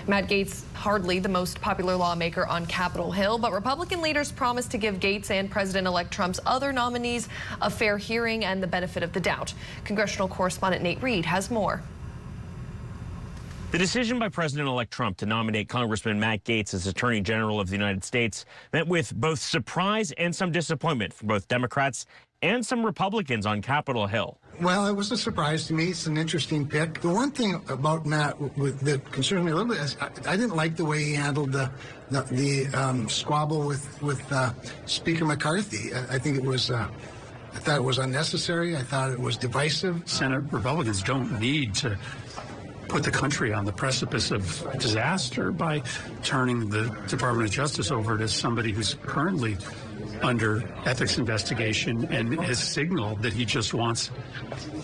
Matt Gaetz, hardly the most popular lawmaker on Capitol Hill, but Republican leaders promised to give Gaetz and President-elect Trump's other nominees a fair hearing and the benefit of the doubt. Congressional correspondent Nate Reed has more. The decision by President-elect Trump to nominate Congressman Matt Gaetz as Attorney General of the United States met with both surprise and some disappointment from both Democrats and some Republicans on Capitol Hill. Well, it was a surprise to me. It's an interesting pick. The one thing about Matt that concerned me a little bit is I didn't like the way he handled the squabble with Speaker McCarthy. I think it was. I thought it was unnecessary. I thought it was divisive. Senate Republicans don't need to put the country on the precipice of disaster by turning the Department of Justice over to somebody who's currently under ethics investigation and has signaled that he just wants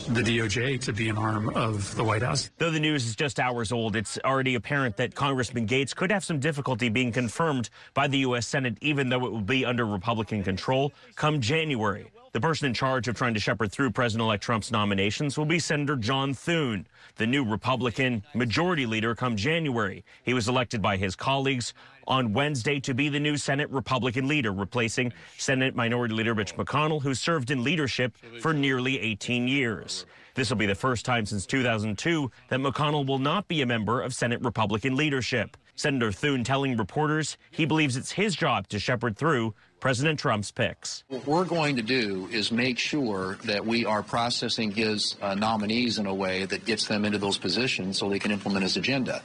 the DOJ to be an arm of the White House. Though the news is just hours old, it's already apparent that Congressman Gaetz could have some difficulty being confirmed by the U.S. Senate, even though it will be under Republican control come January. The person in charge of trying to shepherd through President-elect Trump's nominations will be Senator John Thune, the new Republican majority leader come January. He was elected by his colleagues on Wednesday to be the new Senate Republican leader, replacing Senate Minority Leader Mitch McConnell, who served in leadership for nearly 18 years. This will be the first time since 2002 that McConnell will not be a member of Senate Republican leadership. Senator Thune telling reporters he believes it's his job to shepherd through President Trump's picks. What we're going to do is make sure that we are processing his nominees in a way that gets them into those positions so they can implement his agenda.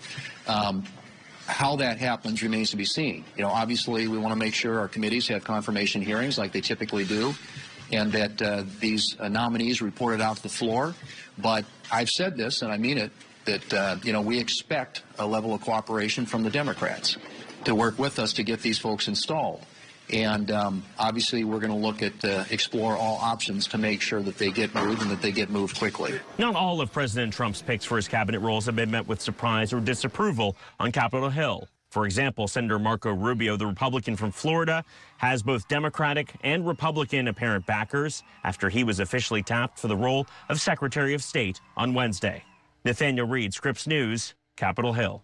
How that happens remains to be seen. You know, obviously, we want to make sure our committees have confirmation hearings like they typically do, and that these nominees reported out to the floor. But I've said this, and I mean it, that, you know, we expect a level of cooperation from the Democrats to work with us to get these folks installed. And obviously, we're going to look at explore all options to make sure that they get moved and that they get moved quickly. Not all of President Trump's picks for his cabinet roles have been met with surprise or disapproval on Capitol Hill. For example, Senator Marco Rubio, the Republican from Florida, has both Democratic and Republican apparent backers after he was officially tapped for the role of Secretary of State on Wednesday. Nathaniel Reed, Scripps News, Capitol Hill.